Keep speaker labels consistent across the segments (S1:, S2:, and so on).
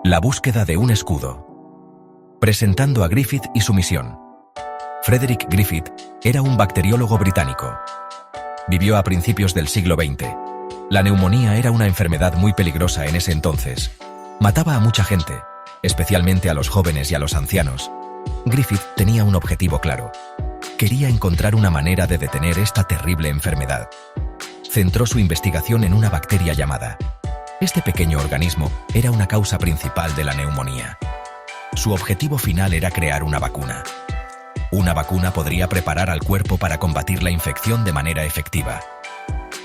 S1: La búsqueda de un escudo. Presentando a Griffith y su misión. Frederick Griffith era un bacteriólogo británico. Vivió a principios del siglo XX. La neumonía era una enfermedad muy peligrosa en ese entonces. Mataba a mucha gente, especialmente a los jóvenes y a los ancianos. Griffith tenía un objetivo claro. Quería encontrar una manera de detener esta terrible enfermedad. Centró su investigación en una bacteria llamada. Este pequeño organismo era una causa principal de la neumonía. Su objetivo final era crear una vacuna. Una vacuna podría preparar al cuerpo para combatir la infección de manera efectiva.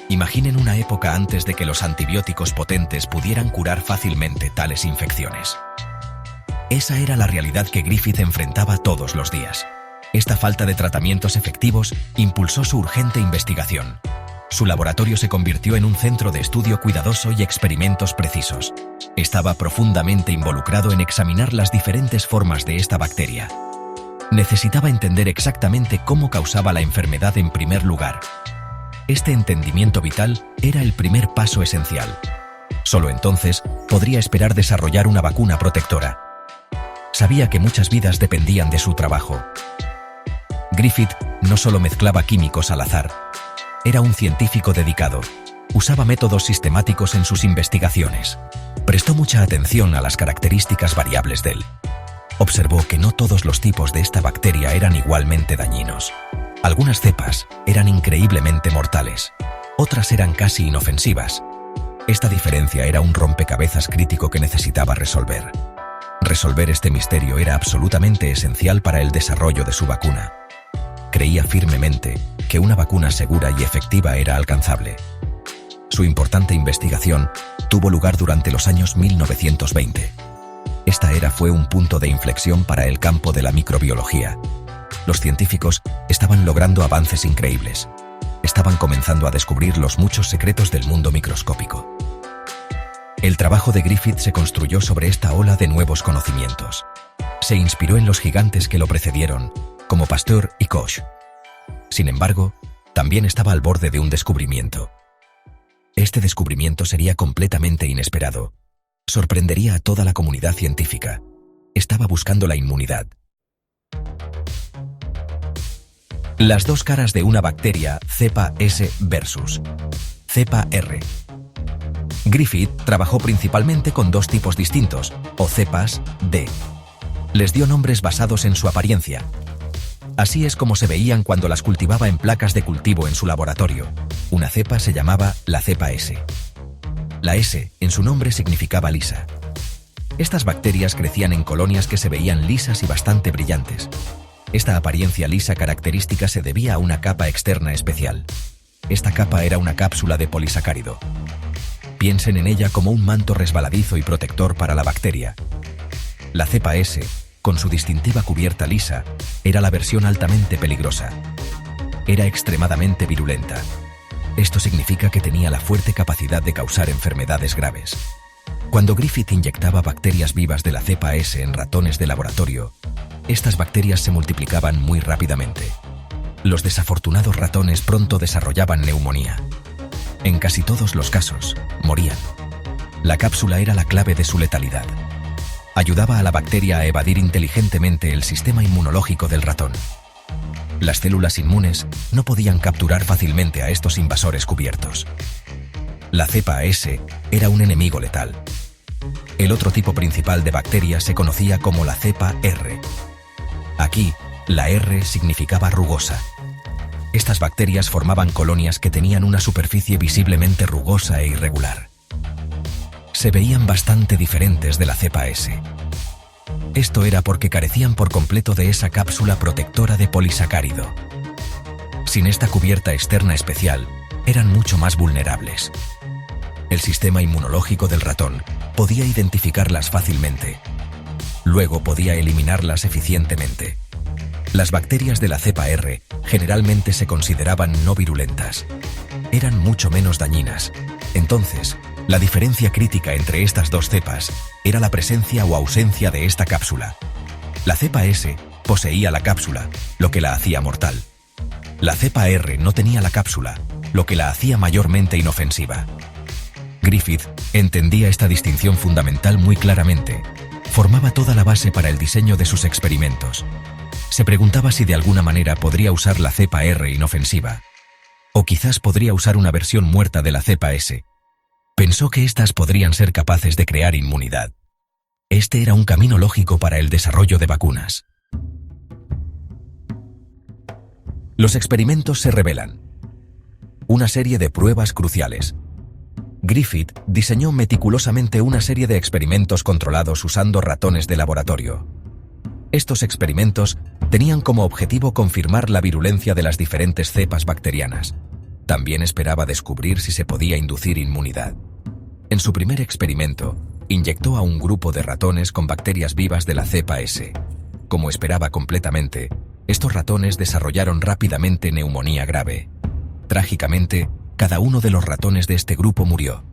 S1: Imaginen una época antes de que los antibióticos potentes pudieran curar fácilmente tales infecciones. Esa era la realidad que Griffith enfrentaba todos los días. Esta falta de tratamientos efectivos impulsó su urgente investigación. Su laboratorio se convirtió en un centro de estudio cuidadoso y experimentos precisos. Estaba profundamente involucrado en examinar las diferentes formas de esta bacteria. Necesitaba entender exactamente cómo causaba la enfermedad en primer lugar. Este entendimiento vital era el primer paso esencial. Solo entonces podría esperar desarrollar una vacuna protectora. Sabía que muchas vidas dependían de su trabajo. Griffith no solo mezclaba químicos al azar. Era un científico dedicado. Usaba métodos sistemáticos en sus investigaciones. Prestó mucha atención a las características variables del. Observó que no todos los tipos de esta bacteria eran igualmente dañinos. Algunas cepas eran increíblemente mortales. Otras eran casi inofensivas. Esta diferencia era un rompecabezas crítico que necesitaba resolver. Resolver este misterio era absolutamente esencial para el desarrollo de su vacuna. Creía firmemente que una vacuna segura y efectiva era alcanzable. Su importante investigación tuvo lugar durante los años 1920. Esta era fue un punto de inflexión para el campo de la microbiología. Los científicos estaban logrando avances increíbles. Estaban comenzando a descubrir los muchos secretos del mundo microscópico. El trabajo de Griffith se construyó sobre esta ola de nuevos conocimientos. Se inspiró en los gigantes que lo precedieron, como Pasteur y Koch. Sin embargo, también estaba al borde de un descubrimiento. Este descubrimiento sería completamente inesperado. Sorprendería a toda la comunidad científica. Estaba buscando la inmunidad. Las dos caras de una bacteria cepa S versus cepa R. Griffith trabajó principalmente con dos tipos distintos, o cepas D. Les dio nombres basados en su apariencia. Así es como se veían cuando las cultivaba en placas de cultivo en su laboratorio. Una cepa se llamaba la cepa S. La S en su nombre significaba lisa. Estas bacterias crecían en colonias que se veían lisas y bastante brillantes. Esta apariencia lisa característica se debía a una capa externa especial. Esta capa era una cápsula de polisacárido. Piensen en ella como un manto resbaladizo y protector para la bacteria. La cepa S, con su distintiva cubierta lisa, era la versión altamente peligrosa. Era extremadamente virulenta. Esto significa que tenía la fuerte capacidad de causar enfermedades graves. Cuando Griffith inyectaba bacterias vivas de la cepa S en ratones de laboratorio, estas bacterias se multiplicaban muy rápidamente. Los desafortunados ratones pronto desarrollaban neumonía. En casi todos los casos, morían. La cápsula era la clave de su letalidad. Ayudaba a la bacteria a evadir inteligentemente el sistema inmunológico del ratón. Las células inmunes no podían capturar fácilmente a estos invasores cubiertos. La cepa S era un enemigo letal. El otro tipo principal de bacteria se conocía como la cepa R. Aquí, la R significaba rugosa. Estas bacterias formaban colonias que tenían una superficie visiblemente rugosa e irregular. Se veían bastante diferentes de la cepa S. Esto era porque carecían por completo de esa cápsula protectora de polisacárido. Sin esta cubierta externa especial, eran mucho más vulnerables. El sistema inmunológico del ratón podía identificarlas fácilmente. Luego podía eliminarlas eficientemente. Las bacterias de la cepa R generalmente se consideraban no virulentas. Eran mucho menos dañinas. Entonces, la diferencia crítica entre estas dos cepas era la presencia o ausencia de esta cápsula. La cepa S poseía la cápsula, lo que la hacía mortal. La cepa R no tenía la cápsula, lo que la hacía mayormente inofensiva. Griffith entendía esta distinción fundamental muy claramente. Formaba toda la base para el diseño de sus experimentos. Se preguntaba si de alguna manera podría usar la cepa R inofensiva. O quizás podría usar una versión muerta de la cepa S. Pensó que éstas podrían ser capaces de crear inmunidad. Este era un camino lógico para el desarrollo de vacunas. Los experimentos se revelan. Una serie de pruebas cruciales. Griffith diseñó meticulosamente una serie de experimentos controlados usando ratones de laboratorio. Estos experimentos tenían como objetivo confirmar la virulencia de las diferentes cepas bacterianas. También esperaba descubrir si se podía inducir inmunidad. En su primer experimento, inyectó a un grupo de ratones con bacterias vivas de la cepa S. Como esperaba completamente, estos ratones desarrollaron rápidamente neumonía grave. Trágicamente, cada uno de los ratones de este grupo murió.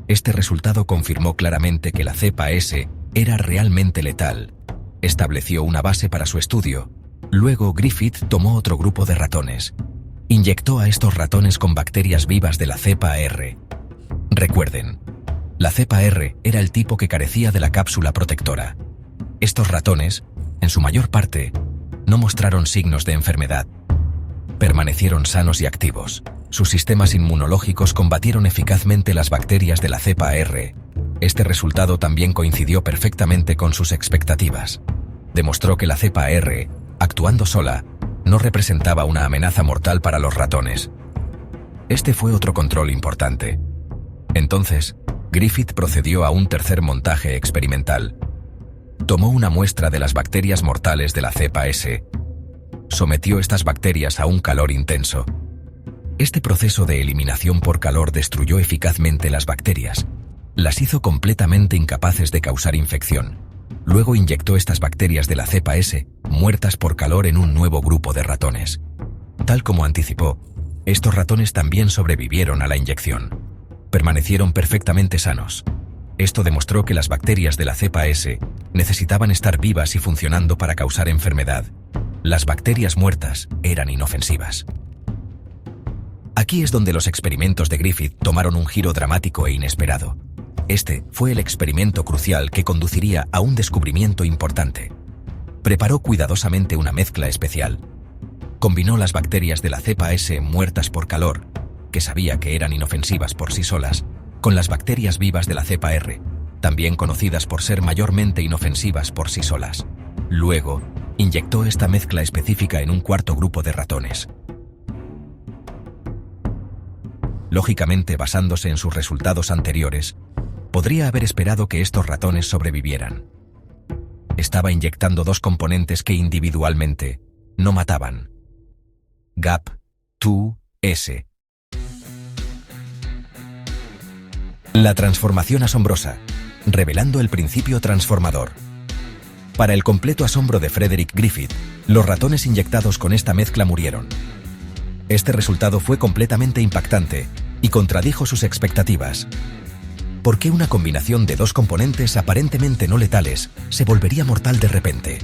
S1: Este resultado confirmó claramente que la cepa S era realmente letal. Estableció una base para su estudio. Luego Griffith tomó otro grupo de ratones. Inyectó a estos ratones con bacterias vivas de la cepa R. Recuerden, la cepa R era el tipo que carecía de la cápsula protectora. Estos ratones, en su mayor parte, no mostraron signos de enfermedad. Permanecieron sanos y activos. Sus sistemas inmunológicos combatieron eficazmente las bacterias de la cepa R. Este resultado también coincidió perfectamente con sus expectativas. Demostró que la cepa R, actuando sola, no representaba una amenaza mortal para los ratones. Este fue otro control importante. Entonces, Griffith procedió a un tercer montaje experimental. Tomó una muestra de las bacterias mortales de la cepa S. Sometió estas bacterias a un calor intenso. Este proceso de eliminación por calor destruyó eficazmente las bacterias. Las hizo completamente incapaces de causar infección. Luego inyectó estas bacterias de la cepa S, muertas por calor, en un nuevo grupo de ratones. Tal como anticipó, estos ratones también sobrevivieron a la inyección. Permanecieron perfectamente sanos. Esto demostró que las bacterias de la cepa S necesitaban estar vivas y funcionando para causar enfermedad. Las bacterias muertas eran inofensivas. Aquí es donde los experimentos de Griffith tomaron un giro dramático e inesperado. Este fue el experimento crucial que conduciría a un descubrimiento importante. Preparó cuidadosamente una mezcla especial. Combinó las bacterias de la cepa S muertas por calor, que sabía que eran inofensivas por sí solas, con las bacterias vivas de la cepa R, también conocidas por ser mayormente inofensivas por sí solas. Luego, inyectó esta mezcla específica en un cuarto grupo de ratones. Lógicamente, basándose en sus resultados anteriores, podría haber esperado que estos ratones sobrevivieran. Estaba inyectando dos componentes que individualmente no mataban. GAP2S. La transformación asombrosa, revelando el principio transformador. Para el completo asombro de Frederick Griffith, los ratones inyectados con esta mezcla murieron. Este resultado fue completamente impactante y contradijo sus expectativas. ¿Por qué una combinación de dos componentes aparentemente no letales se volvería mortal de repente?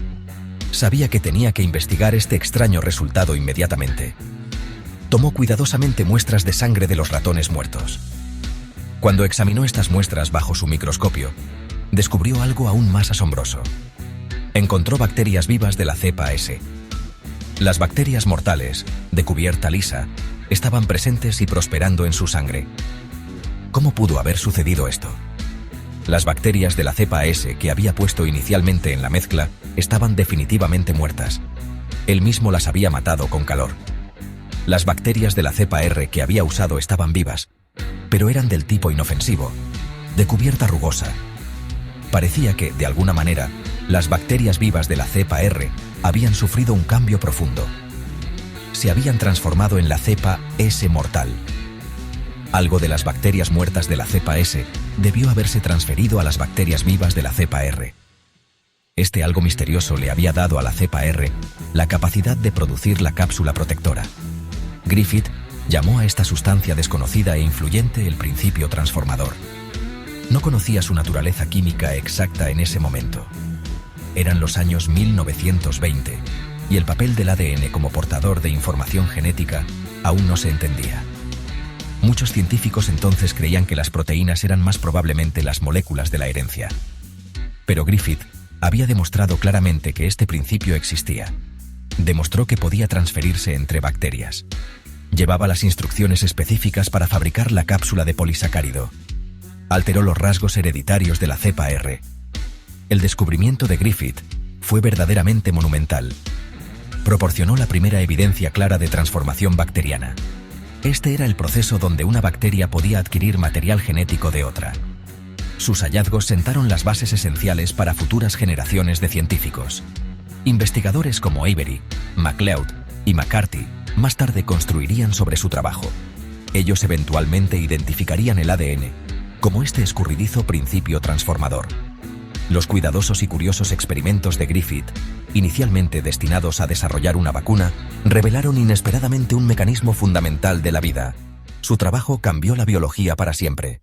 S1: Sabía que tenía que investigar este extraño resultado inmediatamente. Tomó cuidadosamente muestras de sangre de los ratones muertos. Cuando examinó estas muestras bajo su microscopio, descubrió algo aún más asombroso. Encontró bacterias vivas de la cepa S. Las bacterias mortales, de cubierta lisa, estaban presentes y prosperando en su sangre. ¿Cómo pudo haber sucedido esto? Las bacterias de la cepa S que había puesto inicialmente en la mezcla estaban definitivamente muertas. Él mismo las había matado con calor. Las bacterias de la cepa R que había usado estaban vivas, pero eran del tipo inofensivo, de cubierta rugosa. Parecía que, de alguna manera, las bacterias vivas de la cepa R habían sufrido un cambio profundo. Se habían transformado en la cepa S mortal. Algo de las bacterias muertas de la cepa S debió haberse transferido a las bacterias vivas de la cepa R. Este algo misterioso le había dado a la cepa R la capacidad de producir la cápsula protectora. Griffith llamó a esta sustancia desconocida e influyente el principio transformador. No conocía su naturaleza química exacta en ese momento. Eran los años 1920 y el papel del ADN como portador de información genética aún no se entendía. Muchos científicos entonces creían que las proteínas eran más probablemente las moléculas de la herencia. Pero Griffith había demostrado claramente que este principio existía. Demostró que podía transferirse entre bacterias. Llevaba las instrucciones específicas para fabricar la cápsula de polisacárido. Alteró los rasgos hereditarios de la cepa R. El descubrimiento de Griffith fue verdaderamente monumental. Proporcionó la primera evidencia clara de transformación bacteriana. Este era el proceso donde una bacteria podía adquirir material genético de otra. Sus hallazgos sentaron las bases esenciales para futuras generaciones de científicos. Investigadores como Avery, MacLeod y McCarthy más tarde construirían sobre su trabajo. Ellos eventualmente identificarían el ADN como este escurridizo principio transformador. Los cuidadosos y curiosos experimentos de Griffith, inicialmente destinados a desarrollar una vacuna, revelaron inesperadamente un mecanismo fundamental de la vida. Su trabajo cambió la biología para siempre.